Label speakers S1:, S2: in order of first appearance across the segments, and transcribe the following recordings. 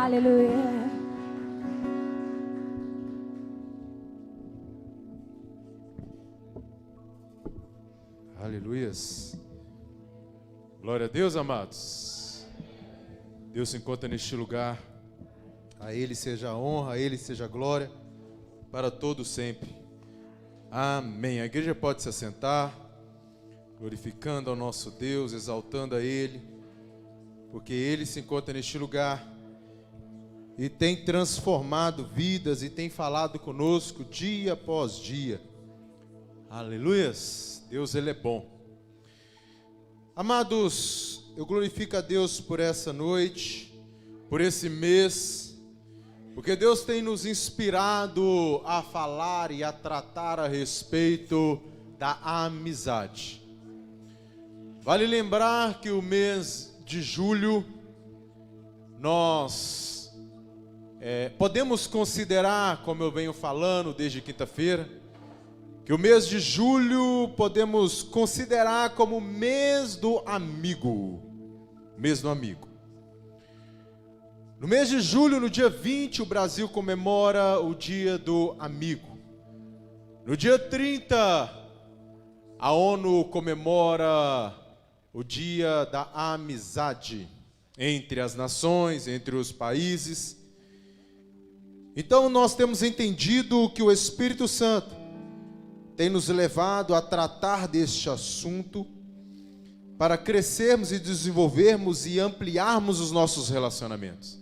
S1: Aleluia.
S2: Aleluias. Glória a Deus, amados. Deus se encontra neste lugar. A Ele seja a honra, a Ele seja a glória, para todos sempre. Amém. A igreja pode se assentar, glorificando ao nosso Deus, exaltando a Ele, porque Ele se encontra neste lugar e tem transformado vidas e tem falado conosco dia após dia. Aleluias. Deus, Ele é bom. Amados, eu glorifico a Deus por essa noite, por esse mês, porque Deus tem nos inspirado a falar e a tratar a respeito da amizade. Vale lembrar que o mês de julho, nós podemos considerar, como eu venho falando desde quinta-feira, que o mês de julho podemos considerar como o mês do amigo. Mês do amigo. No mês de julho, no dia 20, o Brasil comemora o dia do amigo. No dia 30, a ONU comemora o dia da amizade entre as nações, entre os países. Então nós temos entendido que o Espírito Santo tem nos levado a tratar deste assunto para crescermos e desenvolvermos e ampliarmos os nossos relacionamentos.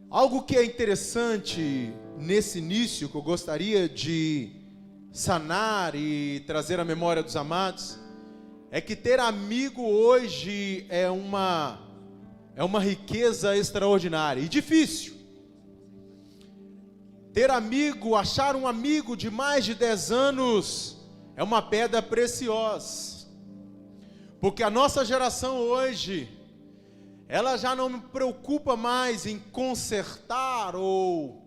S2: Algo que é interessante nesse início, que eu gostaria de sanar e trazer à memória dos amados, é que ter amigo hoje é uma riqueza extraordinária e difícil. Ter amigo, achar um amigo de mais de 10 anos é uma pedra preciosa. Porque a nossa geração hoje, ela já não me preocupa mais em consertar ou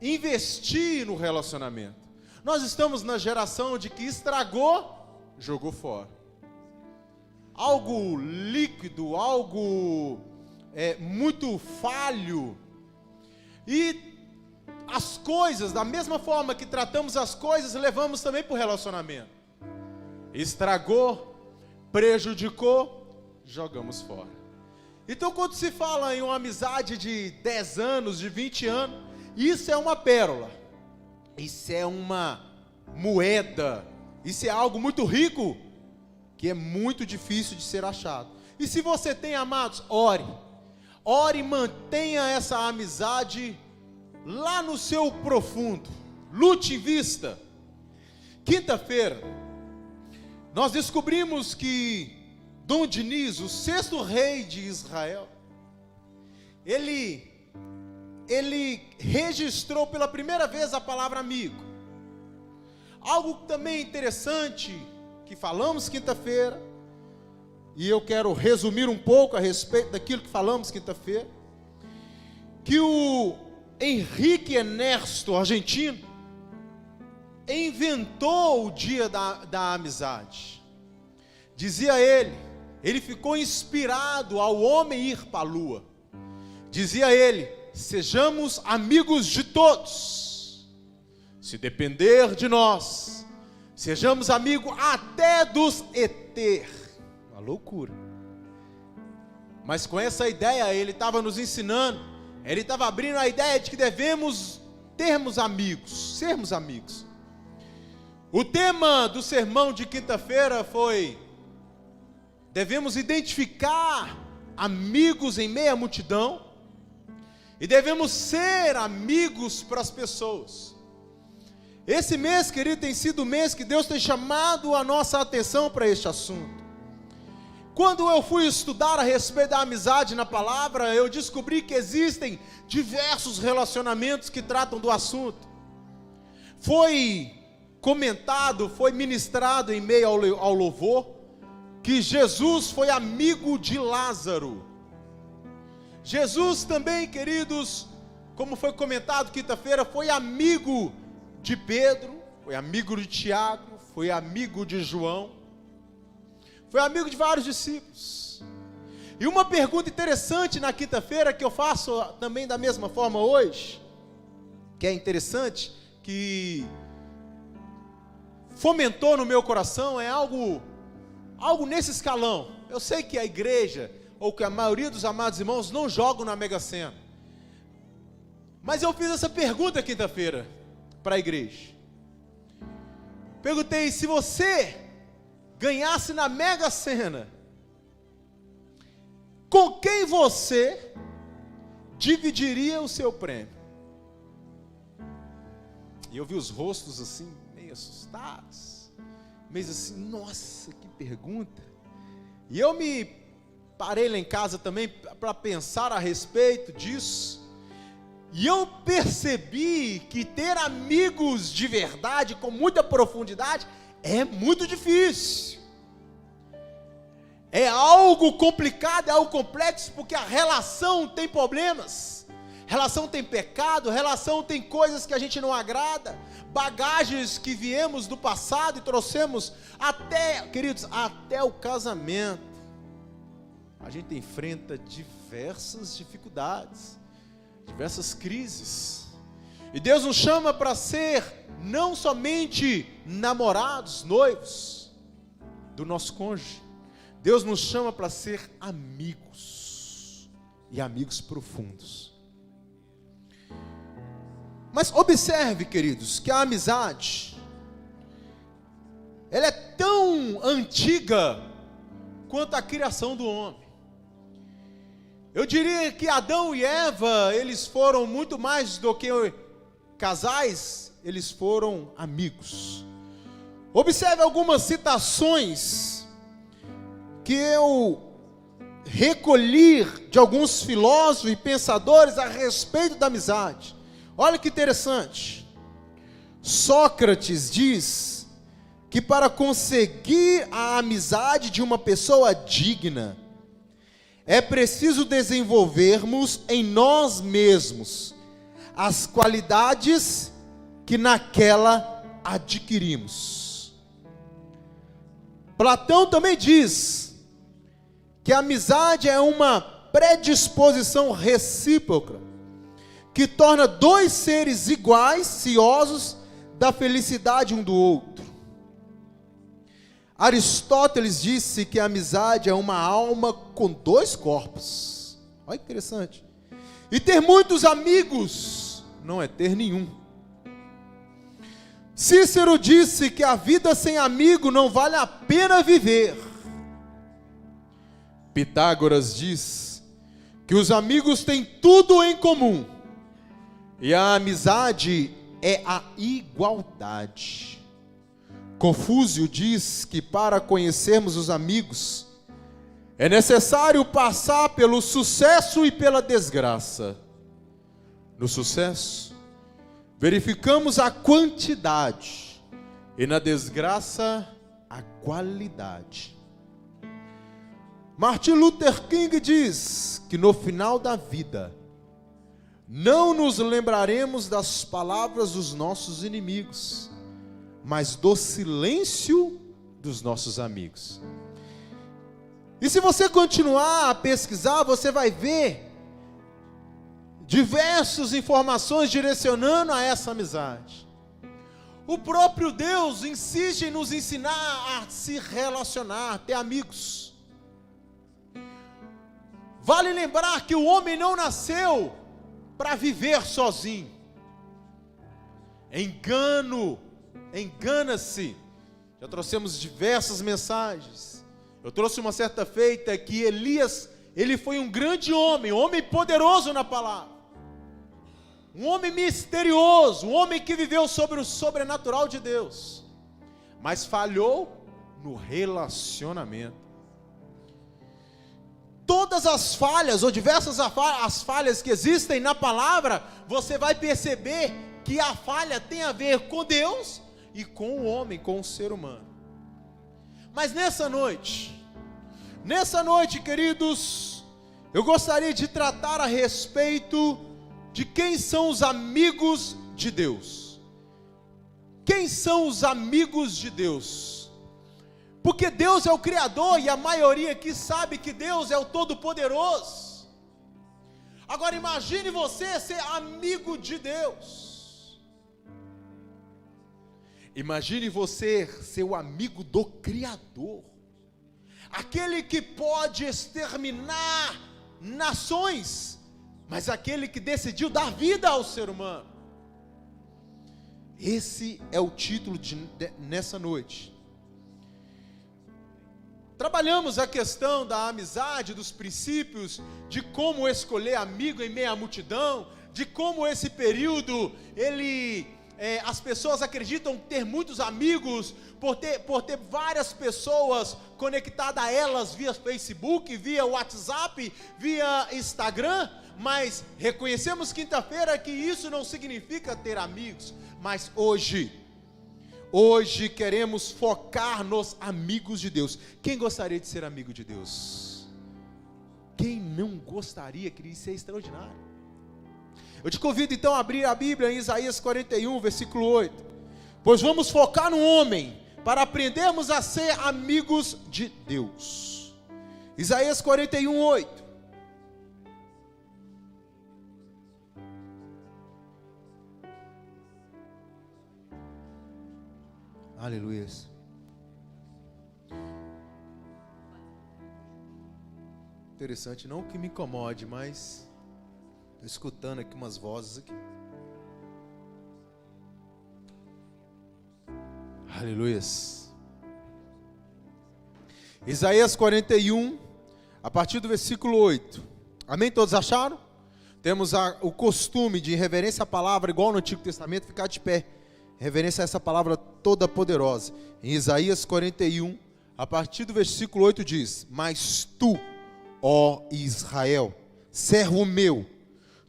S2: investir no relacionamento. Nós estamos na geração de que estragou, jogou fora. Algo líquido, algo muito falho. E as coisas, da mesma forma que tratamos as coisas, levamos também para o relacionamento. Estragou, prejudicou, jogamos fora. Então quando se fala em uma amizade de 10 anos, de 20 anos, isso é uma pérola. Isso é uma moeda. Isso é algo muito rico, que é muito difícil de ser achado. E se você tem, amados, ore. Ore e mantenha essa amizade lá no seu profundo. Lute em vista. Quinta-feira, nós descobrimos que Dom Diniz, o 6º rei de Israel, ele registrou pela primeira vez a palavra amigo. Algo também interessante que falamos quinta-feira, e eu quero resumir um pouco a respeito daquilo que falamos quinta-feira, que o Henrique Ernesto, argentino, inventou o dia da amizade. Dizia ele ficou inspirado ao homem ir para a lua. Dizia ele: sejamos amigos de todos, se depender de nós, sejamos amigos até dos ET. Uma loucura. Mas com essa ideia ele estava nos ensinando, ele estava abrindo a ideia de que devemos termos amigos, sermos amigos. O tema do sermão de quinta-feira foi: devemos identificar amigos em meio à multidão e devemos ser amigos para as pessoas. Esse mês, querido, tem sido o mês que Deus tem chamado a nossa atenção para este assunto. Quando eu fui estudar a respeito da amizade na palavra, eu descobri que existem diversos relacionamentos que tratam do assunto. Foi comentado, foi ministrado em meio ao louvor, que Jesus foi amigo de Lázaro. Jesus também, queridos, como foi comentado quinta-feira, foi amigo de Pedro, foi amigo de Tiago, foi amigo de João, foi amigo de vários discípulos. E uma pergunta interessante na quinta-feira, que eu faço também da mesma forma hoje, que é interessante, que fomentou no meu coração, é algo nesse escalão. Eu sei que a igreja, ou que a maioria dos amados irmãos não jogam na Mega Sena, mas eu fiz essa pergunta quinta-feira para a igreja. Perguntei: se você ganhasse na Mega Sena, com quem você dividiria o seu prêmio? E eu vi os rostos assim, meio assustados, meio assim, nossa, que pergunta. E eu me parei lá em casa também para pensar a respeito disso, e eu percebi que ter amigos de verdade, com muita profundidade, é muito difícil. É algo complicado, é algo complexo, porque a relação tem problemas, relação tem pecado, relação tem coisas que a gente não agrada, bagagens que viemos do passado e trouxemos até, queridos, até o casamento. A gente enfrenta diversas dificuldades, diversas crises, e Deus nos chama para ser não somente namorados, noivos do nosso cônjuge. Deus nos chama para ser amigos, e amigos profundos. Mas observe, queridos, que a amizade, ela é tão antiga quanto a criação do homem. Eu diria que Adão e Eva, eles foram muito mais do que casais, eles foram amigos. Observe algumas citações que eu recolhi de alguns filósofos e pensadores a respeito da amizade. Olha que interessante. Sócrates diz que para conseguir a amizade de uma pessoa digna, é preciso desenvolvermos em nós mesmos as qualidades que naquela adquirimos. Platão também diz que a amizade é uma predisposição recíproca, que torna dois seres iguais, ciosos da felicidade um do outro. Aristóteles disse que a amizade é uma alma com dois corpos. Olha que interessante. E ter muitos amigos não é ter nenhum. Cícero disse que a vida sem amigo não vale a pena viver. Pitágoras diz que os amigos têm tudo em comum, e a amizade é a igualdade. Confúcio diz que para conhecermos os amigos, é necessário passar pelo sucesso e pela desgraça. No sucesso, verificamos a quantidade, e na desgraça, a qualidade. Martin Luther King diz que no final da vida, não nos lembraremos das palavras dos nossos inimigos, mas do silêncio dos nossos amigos. E se você continuar a pesquisar, você vai ver diversas informações direcionando a essa amizade. O próprio Deus insiste em nos ensinar a se relacionar, a ter amigos. Vale lembrar que o homem não nasceu para viver sozinho. Engana-se. Já trouxemos diversas mensagens. Eu trouxe uma certa feita que Elias, ele foi um grande homem, um homem poderoso na palavra, um homem misterioso, um homem que viveu sobre o sobrenatural de Deus, mas falhou no relacionamento. Todas as falhas, ou diversas as falhas que existem na palavra, você vai perceber que a falha tem a ver com Deus e com o homem, com o ser humano. Mas nessa noite, queridos, eu gostaria de tratar a respeito de quem são os amigos de Deus. Quem são os amigos de Deus? Porque Deus é o Criador e a maioria aqui sabe que Deus é o Todo-Poderoso. Agora imagine você ser amigo de Deus. Imagine você ser o amigo do Criador. Aquele que pode exterminar nações, mas aquele que decidiu dar vida ao ser humano. Esse é o título nessa noite. Trabalhamos a questão da amizade, dos princípios, de como escolher amigo em meio à multidão, de como esse período, as pessoas acreditam ter muitos amigos, por ter várias pessoas conectadas a elas via Facebook, via WhatsApp, via Instagram, mas reconhecemos quinta-feira que isso não significa ter amigos, mas hoje queremos focar nos amigos de Deus. Quem gostaria de ser amigo de Deus? Quem não gostaria? Que isso é extraordinário. Eu te convido então a abrir a Bíblia em Isaías 41, versículo 8. Pois vamos focar no homem, para aprendermos a ser amigos de Deus. Isaías 41, 8. Aleluia. Interessante, não que me incomode, mas estou escutando aqui umas vozes aqui. Aleluia. Isaías 41, a partir do versículo 8. Amém? Todos acharam? Temos o costume de, em reverência à palavra, igual no Antigo Testamento, ficar de pé. Reverência a essa palavra toda poderosa. Em Isaías 41, a partir do versículo 8 diz: Mas tu, ó Israel, servo meu,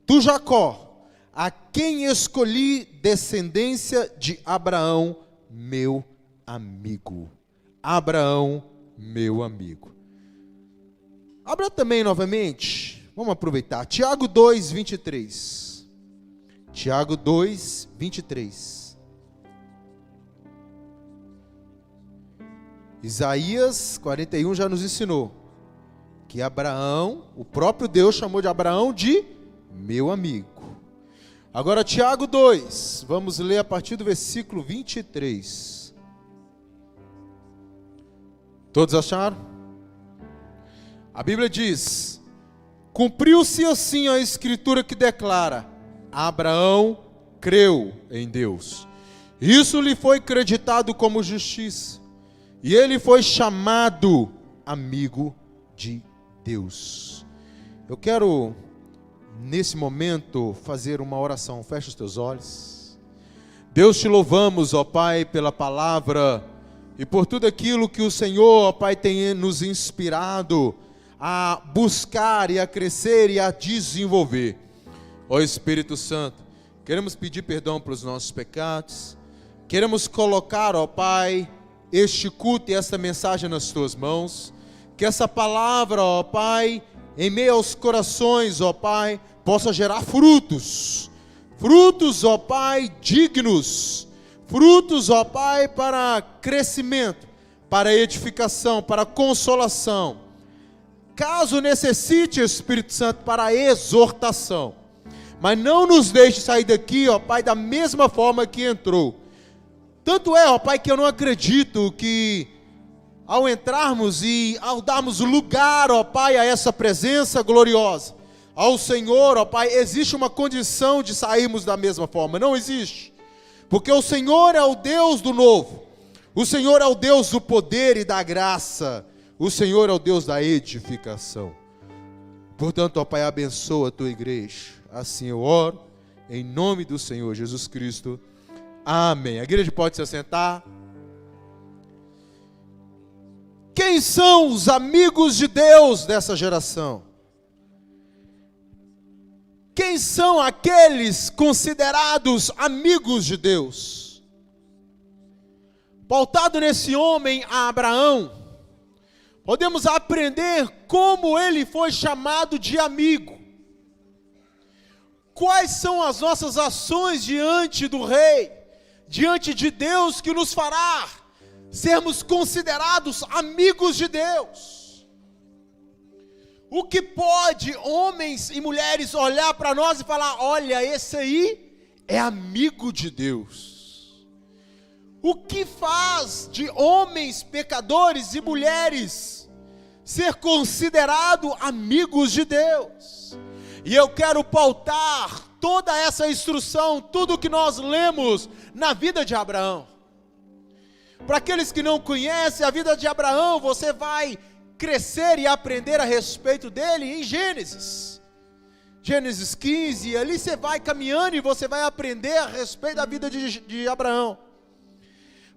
S2: tu Jacó, a quem escolhi descendência de Abraão, meu amigo. Abraão, meu amigo. Abra também novamente, vamos aproveitar, Tiago 2, 23. Tiago 2, 23. Isaías 41 já nos ensinou que Abraão, o próprio Deus chamou de Abraão de meu amigo. Agora Tiago 2, vamos ler a partir do versículo 23. Todos acharam? A Bíblia diz: cumpriu-se assim a escritura que declara: Abraão creu em Deus, isso lhe foi creditado como justiça. E ele foi chamado amigo de Deus. Eu quero, nesse momento, fazer uma oração. Fecha os teus olhos. Deus, te louvamos, ó Pai, pela palavra e por tudo aquilo que o Senhor, ó Pai, tem nos inspirado a buscar e a crescer e a desenvolver. Ó Espírito Santo, queremos pedir perdão pelos nossos pecados. Queremos colocar, ó Pai, este culto e esta mensagem nas tuas mãos, que essa palavra, ó Pai, em meio aos corações, ó Pai, possa gerar frutos, ó Pai, dignos, frutos, ó Pai, para crescimento, para edificação, para consolação, caso necessite, Espírito Santo, para exortação, mas não nos deixe sair daqui, ó Pai, da mesma forma que entrou. Tanto é, ó Pai, que eu não acredito que ao entrarmos e ao darmos lugar, ó Pai, a essa presença gloriosa, ao Senhor, ó Pai, existe uma condição de sairmos da mesma forma. Não existe. Porque o Senhor é o Deus do novo. O Senhor é o Deus do poder e da graça. O Senhor é o Deus da edificação. Portanto, ó Pai, abençoa a tua igreja. Assim eu oro, em nome do Senhor Jesus Cristo. Amém. A igreja pode se assentar. Quem são os amigos de Deus dessa geração? Quem são aqueles considerados amigos de Deus? Pautado nesse homem, Abraão, podemos aprender como ele foi chamado de amigo. Quais são as nossas ações diante do Rei? Diante de Deus, que nos fará sermos considerados amigos de Deus. O que pode homens e mulheres olhar para nós e falar: olha, esse aí é amigo de Deus? O que faz de homens pecadores e mulheres ser considerado amigos de Deus? E eu quero pautar toda essa instrução, tudo que nós lemos na vida de Abraão. Para aqueles que não conhecem a vida de Abraão, você vai crescer e aprender a respeito dele em Gênesis 15, ali você vai caminhando e você vai aprender a respeito da vida de Abraão.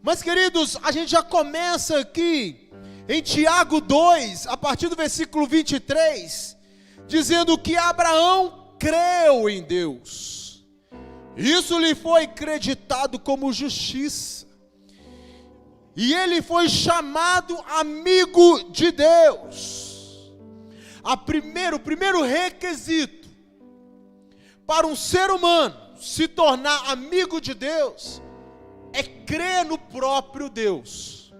S2: Mas queridos, a gente já começa aqui em Tiago 2, a partir do versículo 23, dizendo que Abraão creu em Deus, isso lhe foi creditado como justiça, e ele foi chamado amigo de Deus. O primeiro requisito para um ser humano se tornar amigo de Deus é crer no próprio Deus.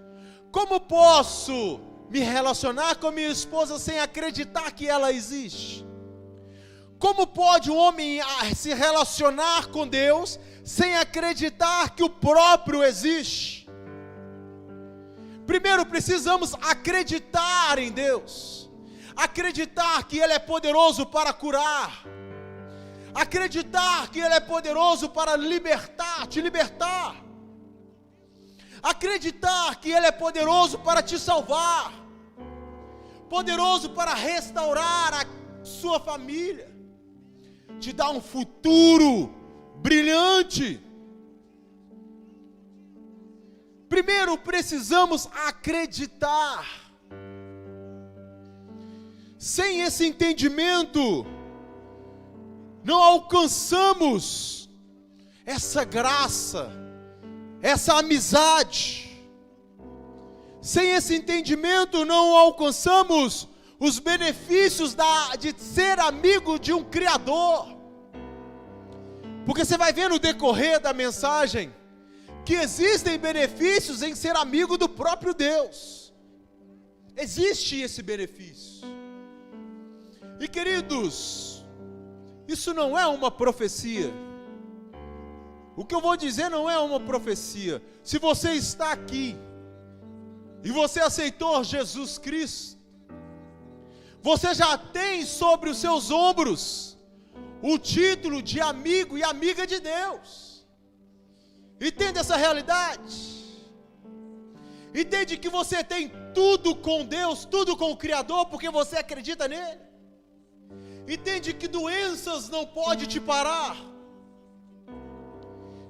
S2: Como posso me relacionar com a minha esposa sem acreditar que ela existe? Como pode um homem se relacionar com Deus sem acreditar que o próprio existe? Primeiro precisamos acreditar em Deus, acreditar que Ele é poderoso para curar, acreditar que Ele é poderoso para te libertar, acreditar que Ele é poderoso para te salvar, poderoso para restaurar a sua família, te dar um futuro brilhante. Primeiro precisamos acreditar. Sem esse entendimento, não alcançamos essa graça, essa amizade. Sem esse entendimento, não alcançamos os benefícios de ser amigo de um Criador. Porque você vai ver no decorrer da mensagem que existem benefícios em ser amigo do próprio Deus. Existe esse benefício. E queridos, isso não é uma profecia. O que eu vou dizer não é uma profecia. Se você está aqui e você aceitou Jesus Cristo, você já tem sobre os seus ombros o título de amigo e amiga de Deus. Entende essa realidade? Entende que você tem tudo com Deus, tudo com o Criador, porque você acredita nele? Entende que doenças não podem te parar,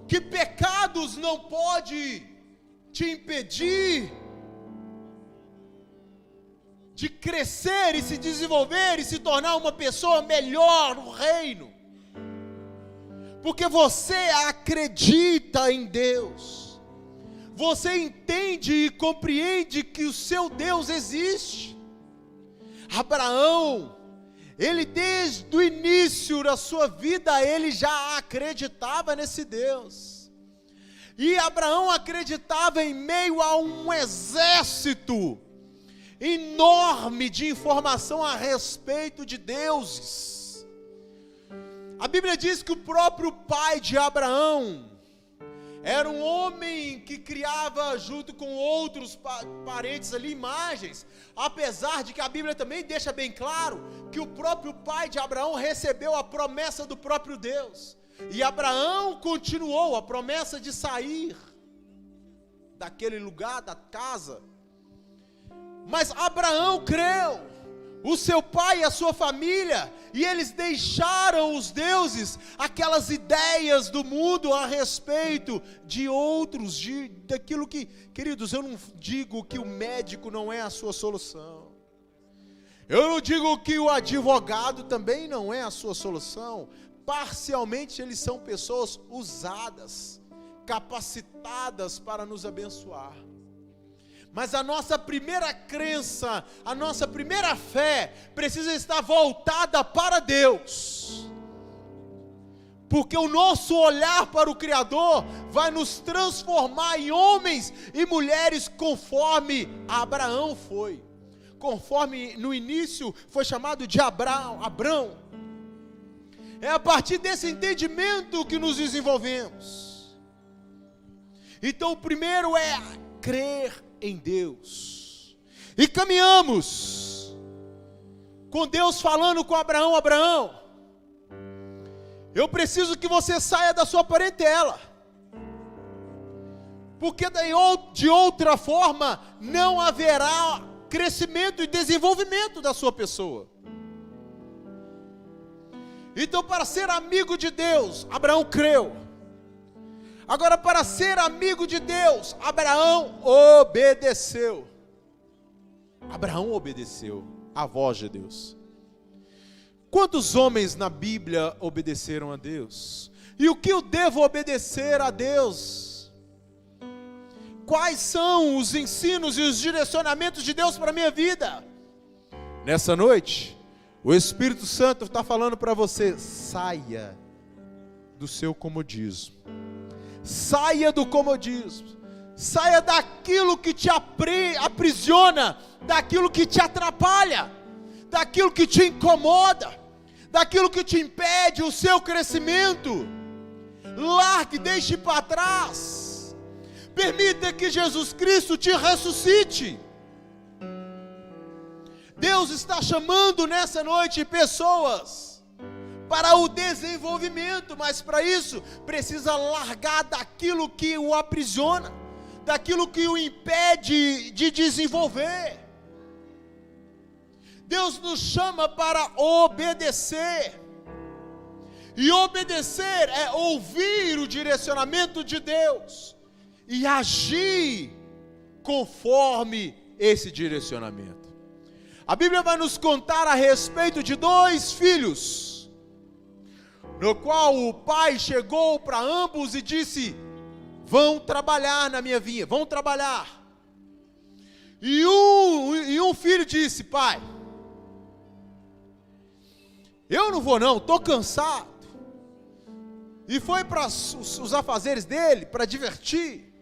S2: que pecados não podem te impedir de crescer e se desenvolver e se tornar uma pessoa melhor no reino, porque você acredita em Deus, você entende e compreende que o seu Deus existe. Abraão, ele desde o início da sua vida, ele já acreditava nesse Deus, e Abraão acreditava em meio a um exército enorme de informação a respeito de deuses. A Bíblia diz que o próprio pai de Abraão era um homem que criava junto com outros parentes ali imagens, apesar de que a Bíblia também deixa bem claro que o próprio pai de Abraão recebeu a promessa do próprio Deus, e Abraão continuou a promessa de sair daquele lugar, da casa. Mas Abraão creu, o seu pai e a sua família, e eles deixaram os deuses, aquelas ideias do mundo a respeito de outros, daquilo que, queridos, eu não digo que o médico não é a sua solução, eu não digo que o advogado também não é a sua solução, parcialmente eles são pessoas usadas, capacitadas para nos abençoar. Mas a nossa primeira crença, a nossa primeira fé precisa estar voltada para Deus. porque o nosso olhar para o Criador vai nos transformar em homens e mulheres conforme Abraão foi, conforme no início foi chamado de Abrão. É a partir desse entendimento que nos desenvolvemos. Então o primeiro é crer em Deus, e caminhamos com Deus falando com Abraão: Abraão, eu preciso que você saia da sua parentela, porque de outra forma não haverá crescimento e desenvolvimento da sua pessoa. Então, para ser amigo de Deus, Abraão creu. Agora, para ser amigo de Deus, Abraão obedeceu. Abraão obedeceu à voz de Deus. Quantos homens na Bíblia obedeceram a Deus? E o que eu devo obedecer a Deus? Quais são os ensinos e os direcionamentos de Deus para a minha vida? Nessa noite, o Espírito Santo está falando para você: saia do seu comodismo. Saia do comodismo. Saia daquilo que te aprisiona, daquilo que te atrapalha, daquilo que te incomoda, daquilo que te impede o seu crescimento. Largue, deixe para trás. Permita que Jesus Cristo te ressuscite. Deus está chamando nessa noite pessoas para o desenvolvimento, mas para isso precisa largar daquilo que o aprisiona, daquilo que o impede de desenvolver. Deus nos chama para obedecer, e obedecer é ouvir o direcionamento de Deus e agir conforme esse direcionamento. A Bíblia vai nos contar a respeito de 2 filhos, no qual o pai chegou para ambos e disse: vão trabalhar na minha vinha, vão trabalhar. E um filho disse: pai, eu não vou não, estou cansado. E foi para os afazeres dele, para divertir.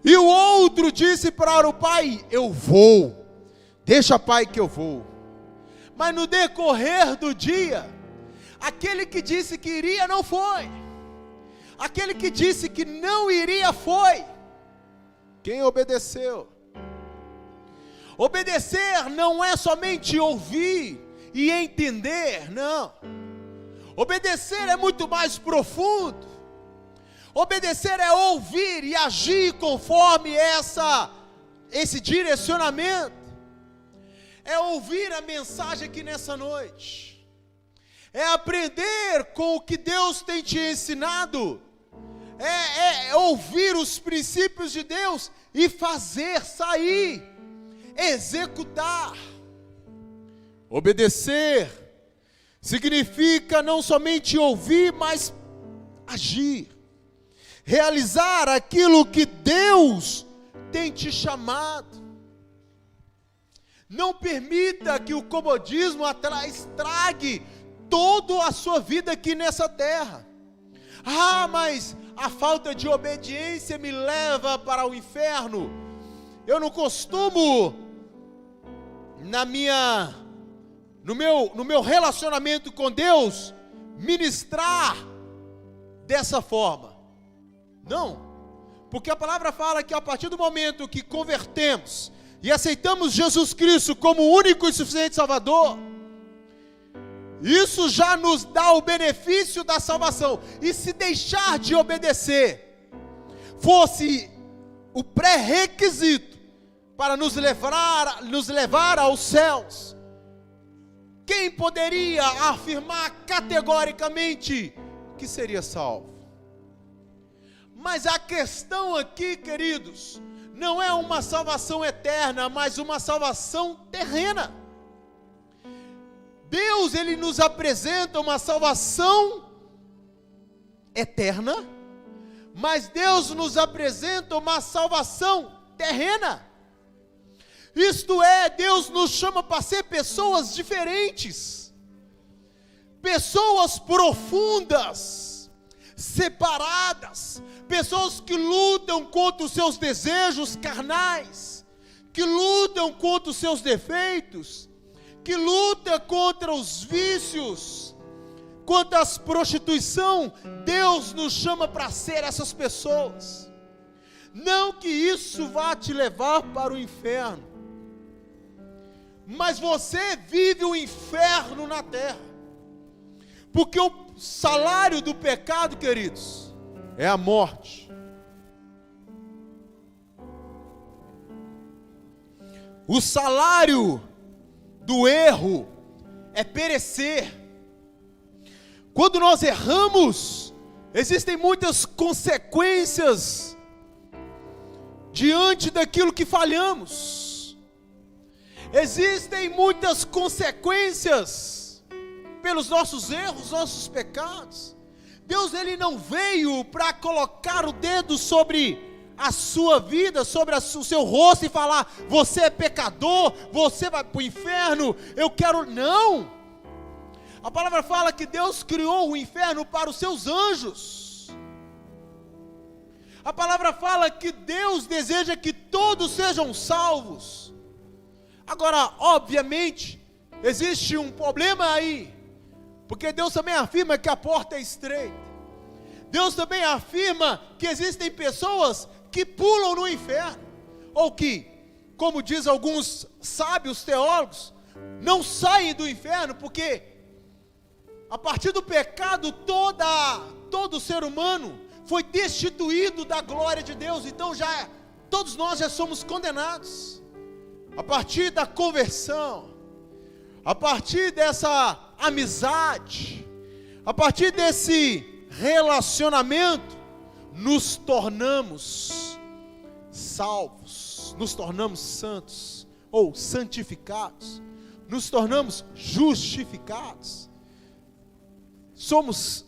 S2: E o outro disse para o pai: eu vou, deixa pai que eu vou. Mas no decorrer do dia, aquele que disse que iria não foi, aquele que disse que não iria foi. Quem obedeceu? Obedecer não é somente ouvir e entender, não. Obedecer é muito mais profundo. Obedecer é ouvir e agir conforme esse direcionamento. É ouvir a mensagem aqui nessa noite. É aprender com o que Deus tem te ensinado. É ouvir os princípios de Deus e fazer sair, executar. Obedecer significa não somente ouvir, mas agir, realizar aquilo que Deus tem te chamado. Não permita que o comodismo estrague toda a sua vida aqui nessa terra. Ah, mas a falta de obediência me leva para o inferno. Eu não costumo, no meu relacionamento com Deus, ministrar dessa forma. Não, porque a palavra fala que a partir do momento que convertemos e aceitamos Jesus Cristo como o único e suficiente Salvador, isso já nos dá o benefício da salvação. E se deixar de obedecer fosse o pré-requisito para nos levar aos céus, quem poderia afirmar categoricamente que seria salvo? Mas a questão aqui, queridos, não é uma salvação eterna, mas uma salvação terrena. Deus, Ele nos apresenta uma salvação eterna, mas Deus nos apresenta uma salvação terrena. Isto é, Deus nos chama para ser pessoas diferentes, pessoas profundas, separadas, pessoas que lutam contra os seus desejos carnais, que lutam contra os seus defeitos, que lutam contra os vícios, contra a prostituição. Deus nos chama para ser essas pessoas. Não que isso vá te levar para o inferno, mas você vive o inferno na terra, porque o salário do pecado, queridos, é a morte. O salário do erro é perecer. Quando nós erramos, existem muitas consequências diante daquilo que falhamos. Existem muitas consequências pelos nossos erros, nossos pecados. Deus, Ele não veio para colocar o dedo sobre a sua vida, sobre o seu rosto e falar: você é pecador, você vai para o inferno, eu quero. Não! A palavra fala que Deus criou o inferno para os seus anjos. A palavra fala que Deus deseja que todos sejam salvos. Agora, obviamente, existe um problema aí, porque Deus também afirma que a porta é estreita. Deus também afirma que existem pessoas que pulam no inferno, ou que, como diz alguns sábios teólogos, não saem do inferno, porque a partir do pecado todo ser humano foi destituído da glória de Deus. Então todos nós já somos condenados. A partir da conversão, a partir dessa amizade, a partir desse relacionamento, nos tornamos salvos, nos tornamos santos, ou santificados, nos tornamos justificados. Somos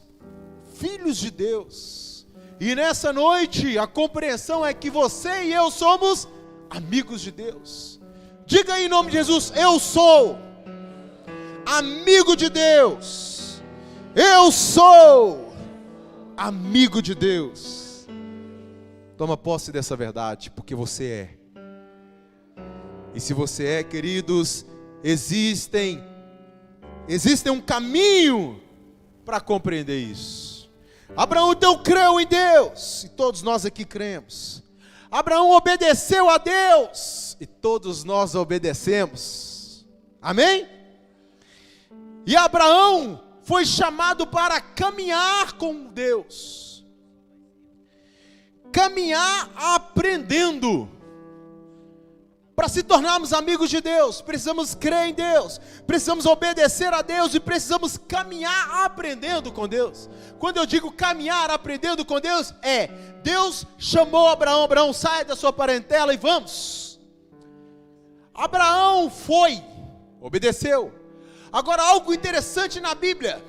S2: filhos de Deus. E nessa noite a compreensão é que você e eu somos amigos de Deus. Diga aí em nome de Jesus: eu sou amigo de Deus. Eu sou amigo de Deus. Toma posse dessa verdade, porque você é. E se você é, queridos, existem um caminho para compreender isso. Abraão então creu em Deus, e todos nós aqui cremos. Abraão obedeceu a Deus, e todos nós obedecemos. Amém? E Abraão foi chamado para caminhar com Deus. Caminhar aprendendo. Para se tornarmos amigos de Deus, precisamos crer em Deus, precisamos obedecer a Deus e precisamos caminhar aprendendo com Deus. Quando eu digo caminhar aprendendo com Deus, Deus chamou Abraão: Abraão, sai da sua parentela e vamos. Abraão foi, obedeceu. Agora, algo interessante na Bíblia: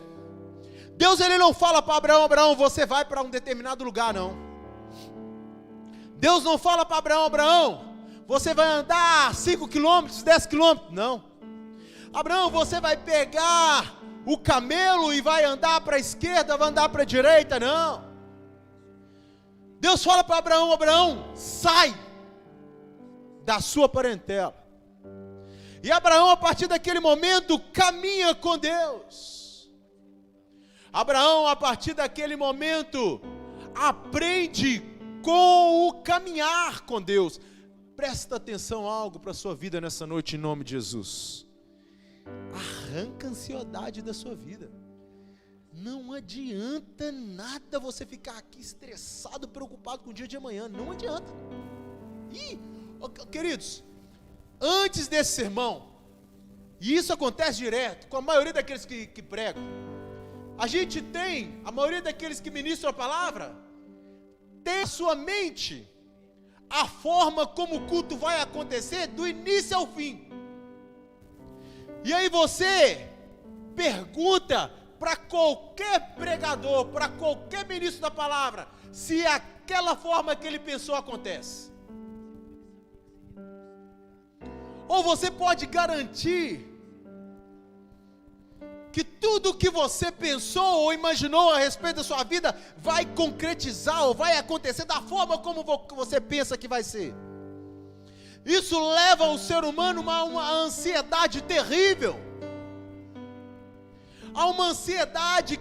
S2: Deus, Ele não fala para Abraão: Abraão, você vai para um determinado lugar, não. Deus não fala para Abraão: Abraão, você vai andar 5 quilômetros, 10 quilômetros, não. Abraão, você vai pegar o camelo e vai andar para a esquerda, vai andar para a direita, não. Deus fala para Abraão: Abraão, sai da sua parentela. E Abraão, a partir daquele momento, caminha com Deus. Abraão, a partir daquele momento, aprende com o caminhar com Deus. Presta atenção a algo para a sua vida nessa noite, em nome de Jesus. Arranca a ansiedade da sua vida. Não adianta nada você ficar aqui estressado, preocupado com o dia de amanhã. Não adianta. Queridos, antes desse sermão, e isso acontece direto com a maioria daqueles que pregam, a maioria daqueles que ministram a palavra, tem a sua mente a forma como o culto vai acontecer do início ao fim. E aí você pergunta para qualquer pregador, para qualquer ministro da palavra, se aquela forma que ele pensou acontece. Ou você pode garantir que tudo tudo que você pensou ou imaginou a respeito da sua vida vai concretizar ou vai acontecer da forma como você pensa que vai ser. Isso leva o ser humano a uma ansiedade terrível. Há uma ansiedade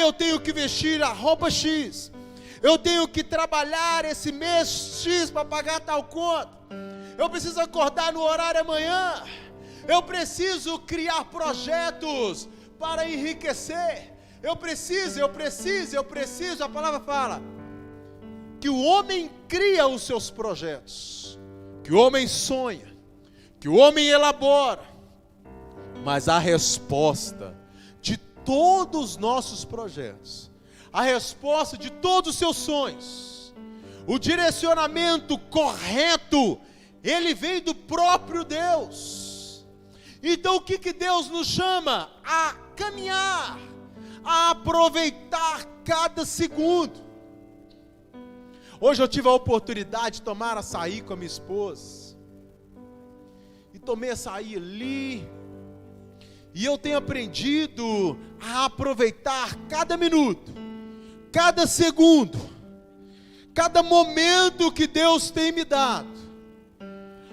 S2: eu tenho que vestir a roupa X, eu tenho que trabalhar esse mês X para pagar tal conta, eu preciso acordar no horário amanhã, eu preciso criar projetos para enriquecer, eu preciso, a palavra fala que o homem cria os seus projetos, que o homem sonha, que o homem elabora, mas a resposta de todos os nossos projetos, a resposta de todos os seus sonhos, o direcionamento correto, ele vem do próprio Deus. Então o que Deus nos chama? A caminhar, a aproveitar cada segundo. Hoje eu tive a oportunidade de tomar açaí com a minha esposa, e tomei açaí ali, e eu tenho aprendido a aproveitar cada minuto, cada segundo, cada momento que Deus tem me dado.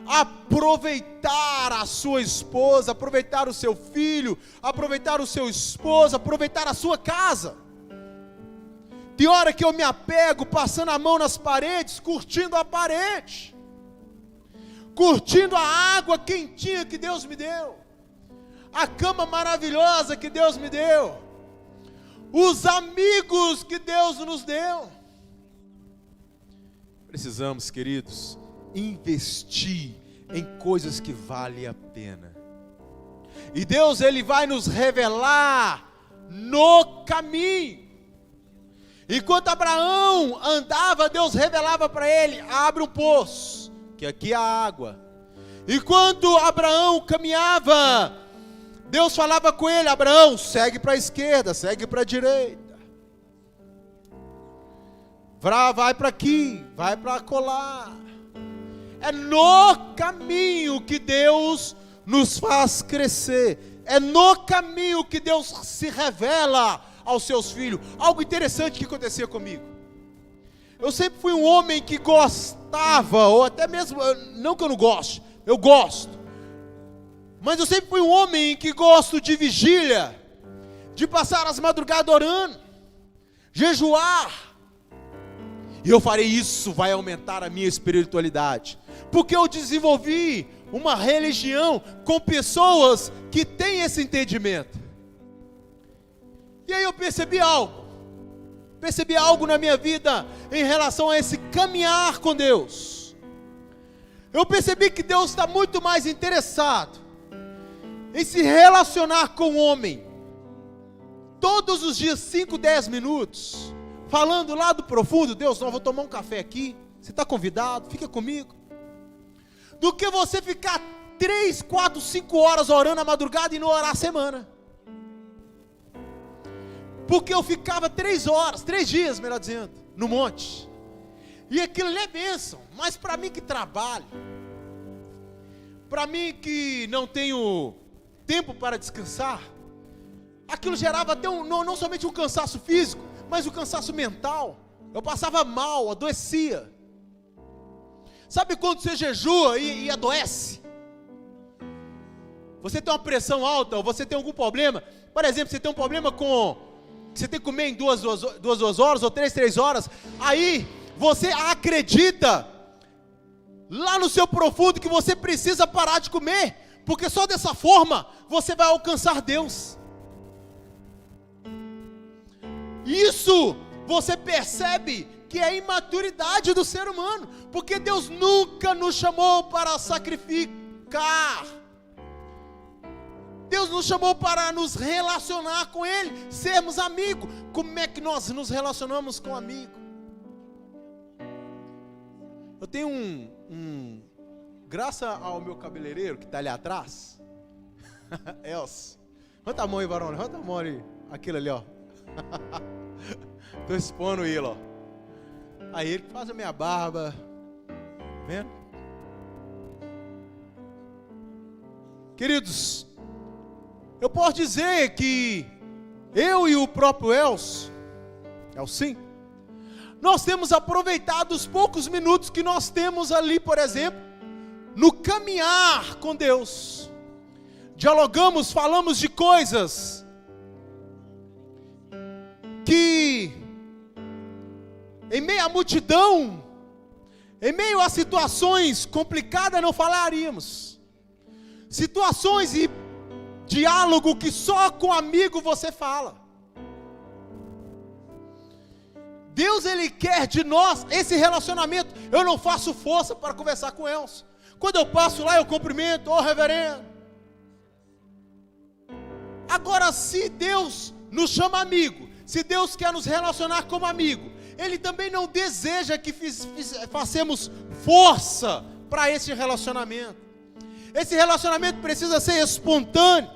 S2: Aproveitar a sua esposa, aproveitar o seu filho, aproveitar o seu esposo, aproveitar a sua casa. Tem hora que eu me apego passando a mão nas paredes, curtindo a parede, curtindo a água quentinha que Deus me deu, a cama maravilhosa que Deus me deu, os amigos que Deus nos deu. Precisamos, queridos, investir em coisas que valem a pena. E Deus, Ele vai nos revelar no caminho. Enquanto Abraão andava, Deus revelava para ele: abre um poço, que aqui há água. Enquanto Abraão caminhava, Deus falava com ele: Abraão, segue para a esquerda, segue para a direita, vai para aqui, vai para colar. É no caminho que Deus nos faz crescer, é no caminho que Deus se revela aos seus filhos. Algo interessante que acontecia comigo: eu sempre fui um homem que gostava, ou até mesmo, não que eu não goste, eu gosto, mas eu sempre fui um homem que gosto de vigília, de passar as madrugadas orando, jejuar. E eu farei isso, vai aumentar a minha espiritualidade, porque eu desenvolvi uma religião com pessoas que têm esse entendimento. E aí eu percebi algo na minha vida em relação a esse caminhar com Deus. Eu percebi que Deus está muito mais interessado em se relacionar com o homem, todos os dias, 5, 10 minutos, falando lá do profundo: Deus, não, vou tomar um café aqui, você está convidado, fica comigo, do que você ficar 3, 4, 5 horas orando a madrugada e não orar a semana. Porque eu ficava 3 dias, melhor dizendo, no monte, e aquilo é bênção, mas para mim que trabalho, para mim que não tenho tempo para descansar, aquilo gerava até não somente um cansaço físico, mas um cansaço mental. Eu passava mal, adoecia. Sabe quando você jejua e adoece? Você tem uma pressão alta, ou você tem algum problema, por exemplo, você tem um problema você tem que comer em 2 horas, ou 3 horas, aí você acredita, lá no seu profundo, que você precisa parar de comer, porque só dessa forma, você vai alcançar Deus. Isso, você percebe que é a imaturidade do ser humano, porque Deus nunca nos chamou para sacrificar, Deus nos chamou para nos relacionar com Ele, sermos amigos. Como é que nós nos relacionamos com amigo? Eu tenho graças ao meu cabeleireiro que está ali atrás, Elcio, levanta a mão aí, varão, levanta a mão ali, aquele ali, ó. Estou expondo ele, ó. Aí ele faz a minha barba, tá vendo? Eu posso dizer que eu e o próprio Elcio, nós temos aproveitado os poucos minutos que nós temos ali, por exemplo, no caminhar com Deus. Dialogamos, falamos de coisas que, em meio à multidão, em meio a situações complicadas, não falaríamos. Situações e diálogo que só com amigo você fala. Deus, Ele quer de nós esse relacionamento. Eu não faço força para conversar com Elcio. Quando eu passo lá, eu cumprimento, reverendo. Agora, se Deus nos chama amigo, se Deus quer nos relacionar como amigo, Ele também não deseja que façamos força para esse relacionamento. Esse relacionamento precisa ser espontâneo,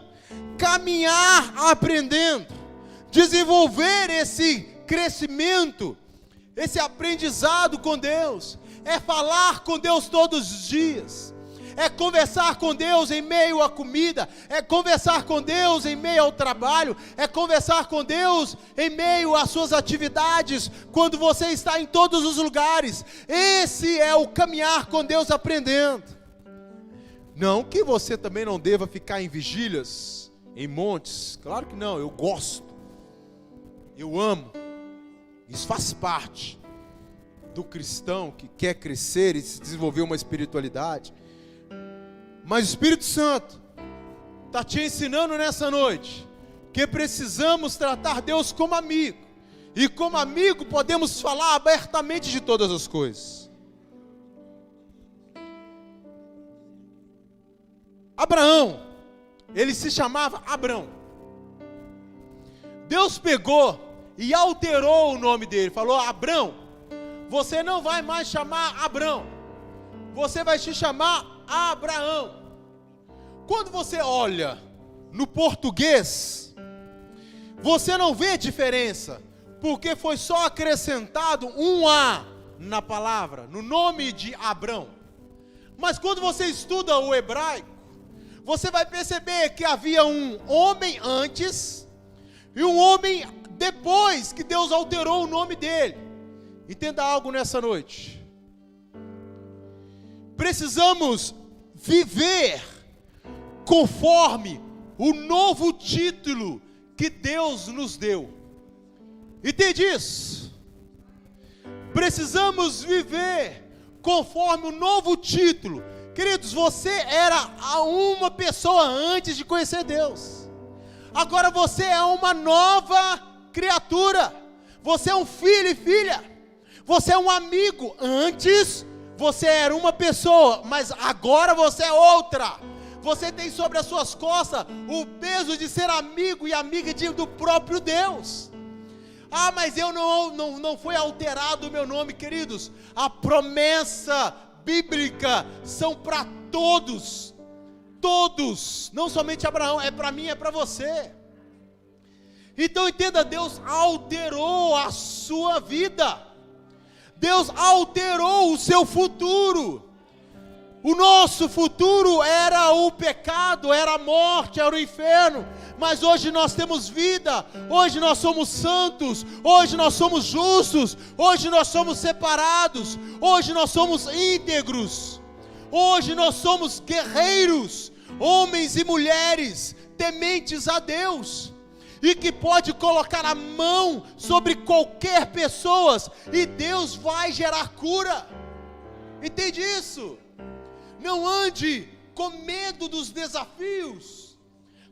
S2: caminhar aprendendo, desenvolver esse crescimento, esse aprendizado com Deus, é falar com Deus todos os dias, é conversar com Deus em meio à comida, é conversar com Deus em meio ao trabalho, é conversar com Deus em meio às suas atividades, quando você está em todos os lugares. Esse é o caminhar com Deus aprendendo. Não que você também não deva ficar em vigílias, em montes, claro que não, eu gosto, eu amo, isso faz parte do cristão que quer crescer e se desenvolver uma espiritualidade. Mas o Espírito Santo está te ensinando nessa noite que precisamos tratar Deus como amigo, e como amigo podemos falar abertamente de todas as coisas. Abraão, ele se chamava Abrão. Deus pegou e alterou o nome dele, falou: Abrão, você não vai mais chamar Abrão, você vai se chamar Abraão. Quando você olha no português, você não vê diferença, porque foi só acrescentado um A na palavra, no nome de Abrão. Mas quando você estuda o hebraico, você vai perceber que havia um homem antes e um homem depois que Deus alterou o nome dele. Entenda algo nessa noite. Precisamos viver conforme o novo título que Deus nos deu. Entende isso? Precisamos viver conforme o novo título. Queridos, você era uma pessoa antes de conhecer Deus. Agora você é uma nova criatura. Você é um filho e filha. Você é um amigo. Antes você era uma pessoa, mas agora você é outra. Você tem sobre as suas costas o peso de ser amigo e amiga do próprio Deus. Ah, mas eu não foi alterado o meu nome, queridos. A promessa bíblica são para todos. Todos, não somente Abraão, é para mim, é para você. Então entenda, Deus alterou a sua vida. Deus alterou o seu futuro. O nosso futuro era o pecado, era a morte, era o inferno. Mas hoje nós temos vida, hoje nós somos santos, hoje nós somos justos, hoje nós somos separados, hoje nós somos íntegros, hoje nós somos guerreiros, homens e mulheres tementes a Deus, e que pode colocar a mão sobre qualquer pessoa, e Deus vai gerar cura. Entende isso? Não ande com medo dos desafios,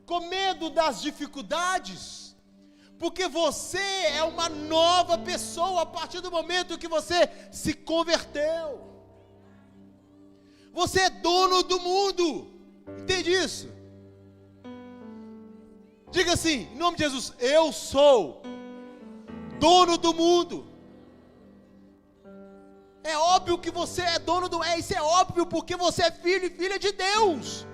S2: com medo das dificuldades, porque você é uma nova pessoa a partir do momento que você se converteu. Você é dono do mundo. Entende isso? Diga assim, em nome de Jesus: eu sou dono do mundo. É óbvio que você é dono do... Isso é óbvio, porque você é filho e filha de Deus.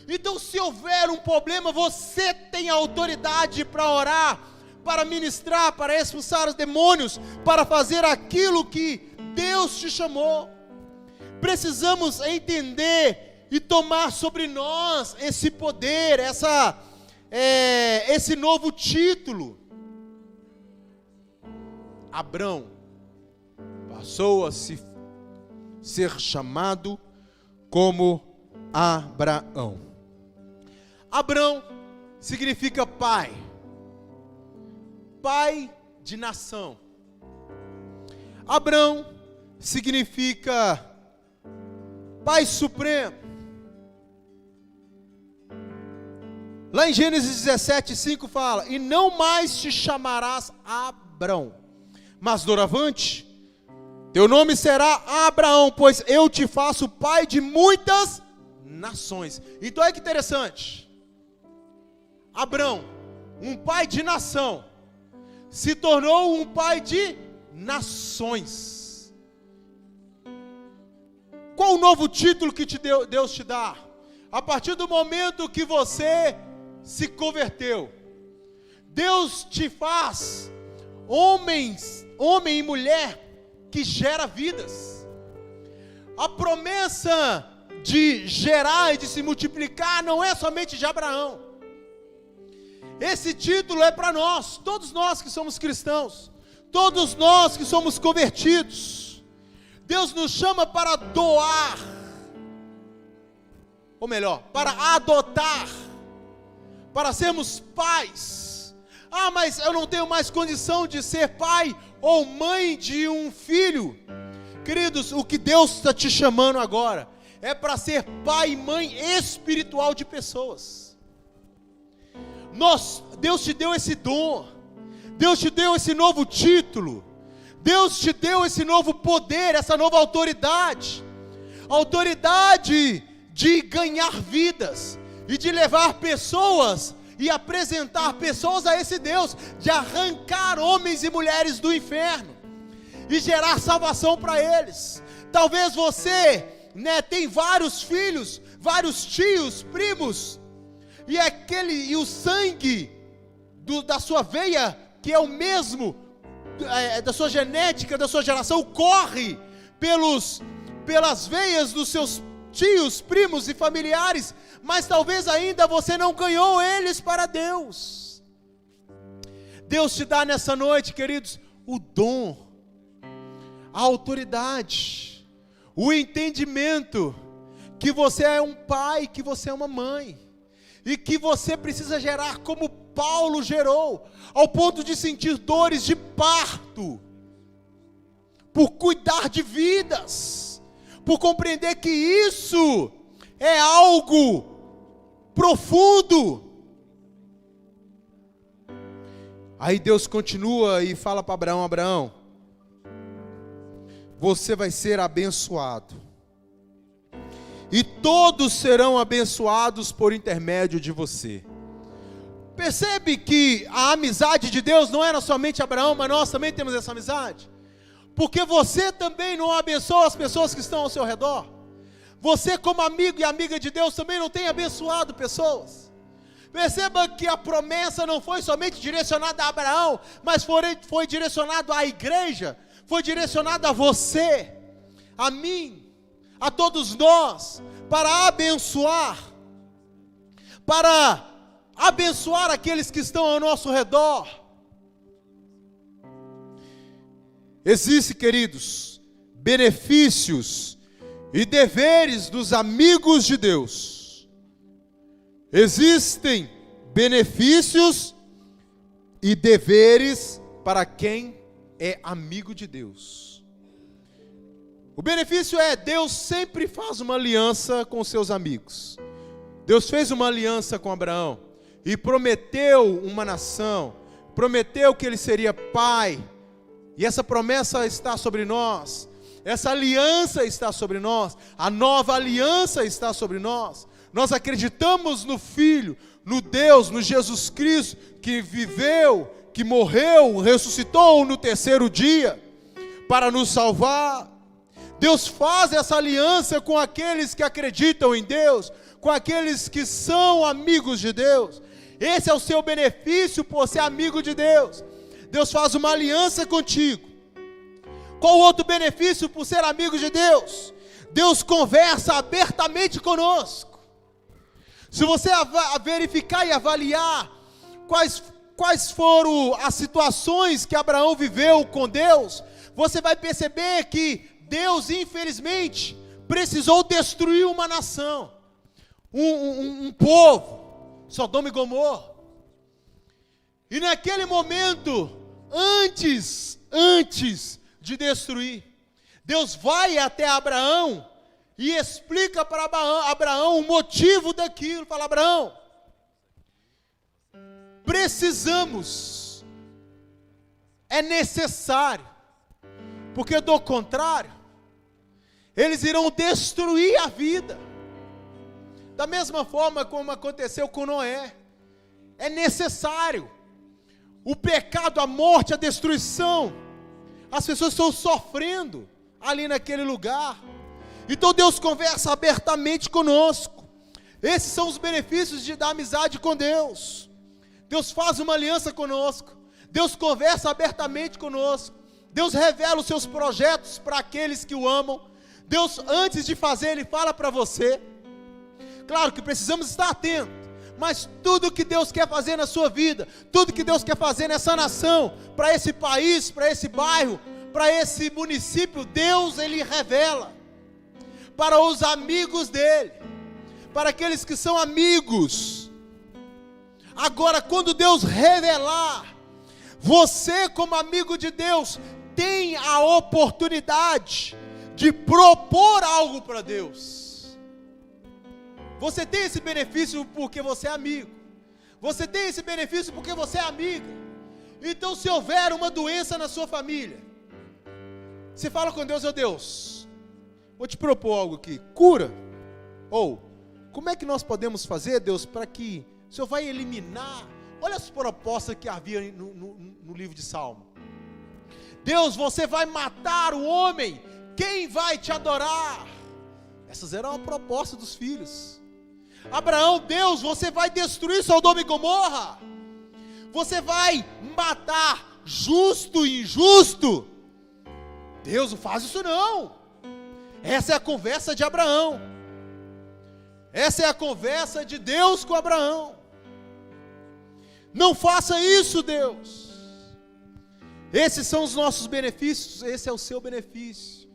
S2: Então, se houver um problema, você tem autoridade para orar, para ministrar, para expulsar os demônios, para fazer aquilo que Deus te chamou. Precisamos entender e tomar sobre nós esse poder, esse novo título. Abrão passou a ser chamado como Abraão. Abrão significa pai de nação. Abrão significa Pai Supremo. Lá em Gênesis 17:5 fala: e não mais te chamarás Abrão, mas doravante teu nome será Abraão, pois eu te faço pai de muitas nações. Então é que interessante. Abrão, um pai de nação, se tornou um pai de nações. Qual o novo título que Deus te dá? A partir do momento que você se converteu, Deus te faz homem e mulher que gera vidas. A promessa de gerar e de se multiplicar não é somente de Abraão. Esse título é para nós, todos nós que somos cristãos, todos nós que somos convertidos. Deus nos chama para doar, ou melhor, para adotar, para sermos pais. Ah, mas eu não tenho mais condição de ser pai ou mãe de um filho. Queridos, o que Deus está te chamando agora é para ser pai e mãe espiritual de pessoas. Deus te deu esse dom, Deus te deu esse novo título, Deus te deu esse novo poder, essa nova autoridade, autoridade de ganhar vidas e de levar pessoas e apresentar pessoas a esse Deus, de arrancar homens e mulheres do inferno e gerar salvação para eles. Talvez você, tem vários filhos, vários tios, primos, e o sangue da sua veia, que é o mesmo, da sua genética, da sua geração, corre pelas veias dos seus tios, primos e familiares, mas talvez ainda você não ganhou eles para Deus. Deus te dá nessa noite, queridos, o dom, a autoridade, o entendimento que você é um pai, que você é uma mãe, e que você precisa gerar como Paulo gerou, ao ponto de sentir dores de parto, por cuidar de vidas, por compreender que isso é algo profundo. Aí Deus continua e fala para Abraão: Abraão, você vai ser abençoado, e todos serão abençoados por intermédio de você. Percebe que a amizade de Deus não era somente Abraão, mas nós também temos essa amizade, porque você também não abençoa as pessoas que estão ao seu redor. Você, como amigo e amiga de Deus, também não tem abençoado pessoas. Perceba que a promessa não foi somente direcionada a Abraão, mas foi direcionada à igreja, foi direcionada a você, a mim, a todos nós, para abençoar aqueles que estão ao nosso redor. Existem, queridos, benefícios e deveres dos amigos de Deus. Existem benefícios e deveres para quem é amigo de Deus. O benefício é: Deus sempre faz uma aliança com seus amigos. Deus fez uma aliança com Abraão e prometeu uma nação, prometeu que ele seria pai, e essa promessa está sobre nós, essa aliança está sobre nós, a nova aliança está sobre nós. Nós acreditamos no Filho, no Deus, no Jesus Cristo, que viveu, que morreu, ressuscitou no terceiro dia, para nos salvar. Deus faz essa aliança com aqueles que acreditam em Deus, com aqueles que são amigos de Deus. Esse é o seu benefício por ser amigo de Deus. Deus faz uma aliança contigo. Qual outro benefício por ser amigo de Deus? Deus conversa abertamente conosco. Se você verificar e avaliar quais foram as situações que Abraão viveu com Deus, você vai perceber que Deus, infelizmente, precisou destruir uma nação, um povo, Sodoma e Gomorra. E naquele momento, antes de destruir, Deus vai até Abraão e explica para Abraão o motivo daquilo. Fala: Abraão, precisamos, é necessário, porque do contrário, eles irão destruir a vida. Da mesma forma como aconteceu com Noé, é necessário. O pecado, a morte, a destruição, as pessoas estão sofrendo ali naquele lugar. Então Deus conversa abertamente conosco. Esses são os benefícios da amizade com Deus. Deus faz uma aliança conosco. Deus conversa abertamente conosco. Deus revela os seus projetos para aqueles que o amam. Deus, antes de fazer, Ele fala para você. Claro que precisamos estar atentos, mas tudo que Deus quer fazer na sua vida, tudo que Deus quer fazer nessa nação, para esse país, para esse bairro, para esse município, Deus, Ele revela para os amigos dEle, para aqueles que são amigos. Agora, quando Deus revelar, você como amigo de Deus, tem a oportunidade de propor algo para Deus. Você tem esse benefício porque você é amigo. Você tem esse benefício porque você é amiga. Então, se houver uma doença na sua família, você fala com Deus: ó Deus, vou te propor algo aqui, cura. Ou, como é que nós podemos fazer, Deus, para que o Senhor vai eliminar? Olha as propostas que havia no livro de Salmo. Deus, você vai matar o homem, quem vai te adorar? Essas eram a proposta dos filhos. Abraão: Deus, você vai destruir Sodoma e Gomorra? Você vai matar justo e injusto? Deus, não faz isso não. Essa é a conversa de Abraão. Essa é a conversa de Deus com Abraão. Não faça isso, Deus. Esses são os nossos benefícios, esse é o seu benefício.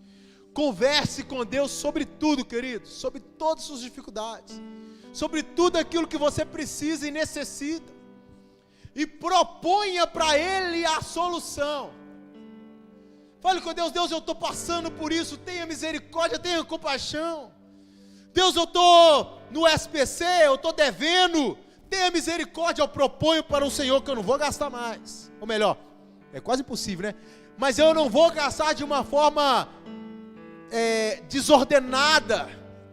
S2: Converse com Deus sobre tudo, querido, sobre todas as suas dificuldades, sobre tudo aquilo que você precisa e necessita, e proponha para Ele a solução. Fale com Deus: Deus, eu estou passando por isso, tenha misericórdia, tenha compaixão. Deus, eu estou no SPC, eu estou devendo, tenha misericórdia. Eu proponho para o Senhor que eu não vou gastar mais, ou melhor, é quase impossível, né? Mas eu não vou gastar de uma forma desordenada.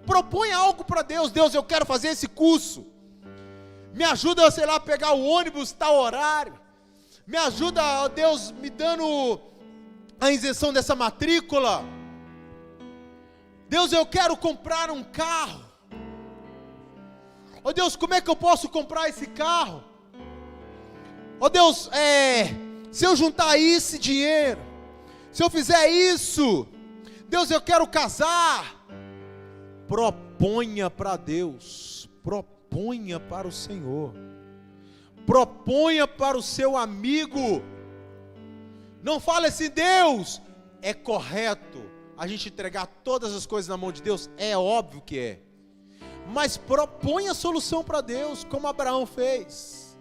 S2: Proponha algo para Deus. Deus, eu quero fazer esse curso, me ajuda, sei lá, a pegar o ônibus tal horário, me ajuda, ó Deus, me dando a isenção dessa matrícula. Deus, eu quero comprar um carro. Ó Deus, como é que eu posso comprar esse carro? Ó Deus, se eu juntar esse dinheiro, se eu fizer isso, Deus, eu quero casar. Proponha para Deus, proponha para o Senhor, proponha para o seu amigo. Não fale assim: Deus, é correto a gente entregar todas as coisas na mão de Deus? É óbvio que é, mas proponha a solução para Deus, como Abraão fez.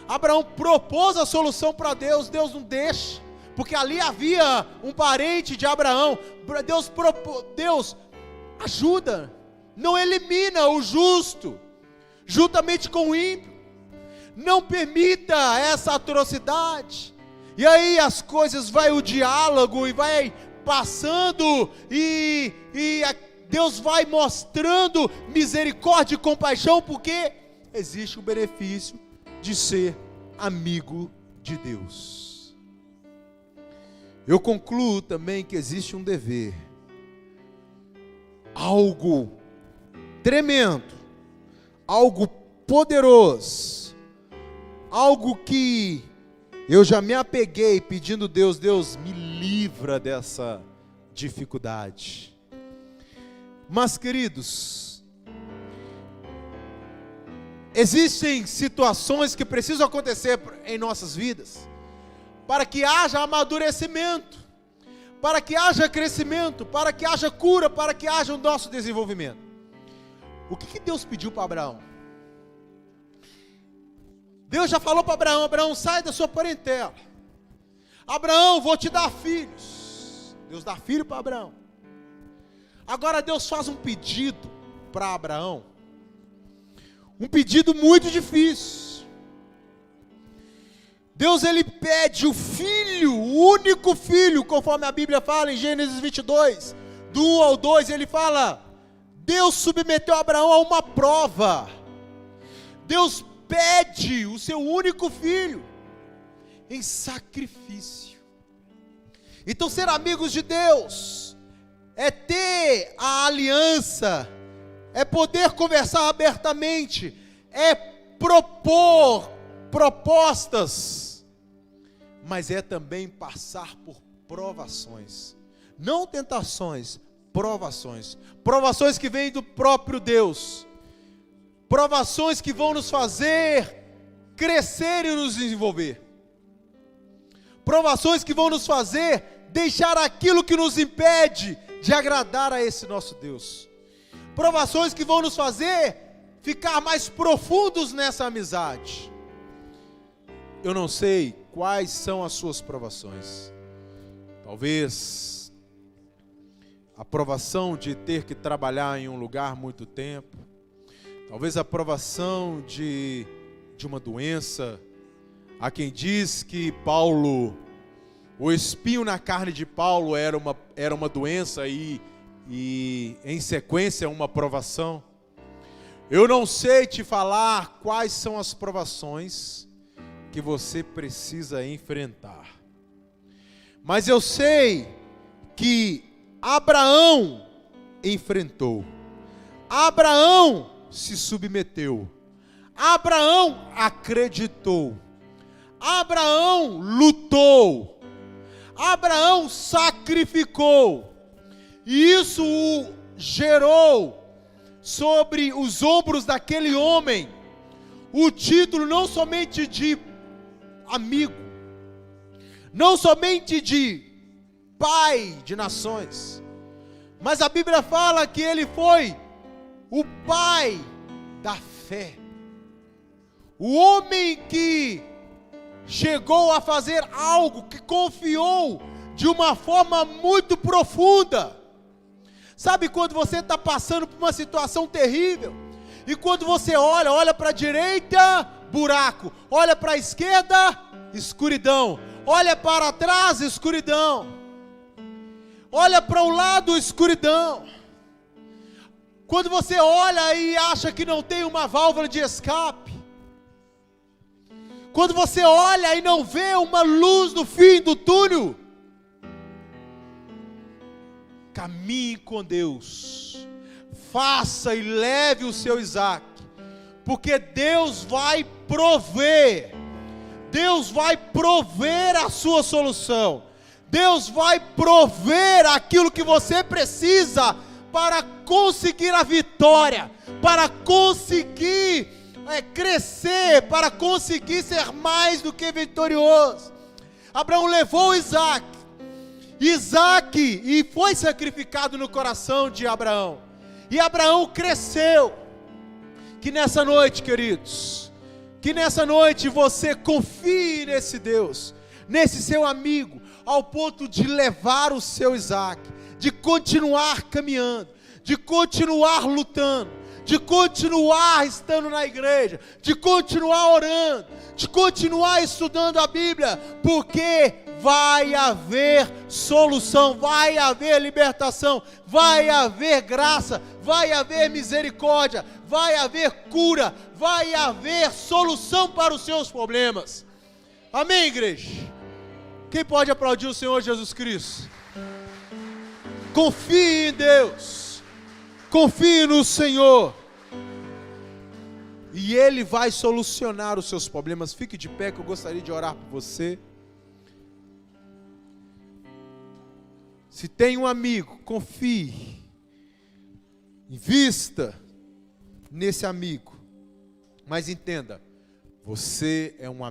S2: Abraão propôs a solução para Deus. Deus não deixa, porque ali havia um parente de Abraão. Deus ajuda, não elimina o justo juntamente com o ímpio, não permita essa atrocidade. E aí as coisas, vai o diálogo e vai passando, e Deus vai mostrando misericórdia e compaixão, porque existe o benefício de ser amigo de Deus. Eu concluo também que existe um dever, algo tremendo, algo poderoso, algo que eu já me apeguei pedindo: Deus, me livra dessa dificuldade. Mas, queridos, existem situações que precisam acontecer em nossas vidas para que haja amadurecimento, para que haja crescimento, para que haja cura, para que haja o nosso desenvolvimento. O que Deus pediu para Abraão? Deus já falou para Abraão: Abraão, sai da sua parentela. Abraão, vou te dar filhos. Deus dá filho para Abraão. Agora Deus faz um pedido para Abraão, um pedido muito difícil. Deus, ele pede o filho, o único filho, conforme a Bíblia fala em Gênesis 22, do 1 ao 2, ele fala, Deus submeteu Abraão a uma prova. Deus pede o seu único filho em sacrifício. Então, ser amigos de Deus é ter a aliança, é poder conversar abertamente, é propor propostas, mas é também passar por provações, não tentações, provações, provações que vêm do próprio Deus, provações que vão nos fazer crescer e nos desenvolver, provações que vão nos fazer deixar aquilo que nos impede de agradar a esse nosso Deus, provações que vão nos fazer ficar mais profundos nessa amizade. Eu não sei quais são as suas provações. Talvez a provação de ter que trabalhar em um lugar muito tempo, talvez a provação de uma doença. Há quem diz que Paulo, o espinho na carne de Paulo era uma doença e em sequência uma provação. Eu não sei te falar quais são as provações que você precisa enfrentar, mas eu sei que Abraão enfrentou, Abraão se submeteu, Abraão acreditou, Abraão lutou, Abraão sacrificou, e isso o gerou sobre os ombros daquele homem o título não somente de amigo, não somente de pai de nações, mas a Bíblia fala que ele foi o pai da fé, o homem que chegou a fazer algo, que confiou de uma forma muito profunda. Sabe quando você está passando por uma situação terrível, e quando você olha para a direita, buraco, olha para a esquerda, escuridão, olha para trás, escuridão, olha para o lado, escuridão. Quando você olha e acha que não tem uma válvula de escape, quando você olha e não vê uma luz no fim do túnel, caminhe com Deus, faça e leve o seu Isaac, porque Deus vai prover, Deus vai prover a sua solução, Deus vai prover aquilo que você precisa para conseguir a vitória, para conseguir crescer, para conseguir ser mais do que vitorioso. Abraão levou Isaac, e foi sacrificado no coração de Abraão, e Abraão cresceu. Que nessa noite, queridos, que nessa noite você confie nesse Deus, nesse seu amigo, ao ponto de levar o seu Isaac, de continuar caminhando, de continuar lutando, de continuar estando na igreja, de continuar orando, de continuar estudando a Bíblia, porque vai haver solução, vai haver libertação, vai haver graça, vai haver misericórdia, vai haver cura, vai haver solução para os seus problemas. Amém, igreja? Quem pode aplaudir o Senhor Jesus Cristo? Confie em Deus, confie no Senhor, e Ele vai solucionar os seus problemas. Fique de pé que eu gostaria de orar por você. Se tem um amigo, confie. Invista nesse amigo. Mas entenda, você é um amigo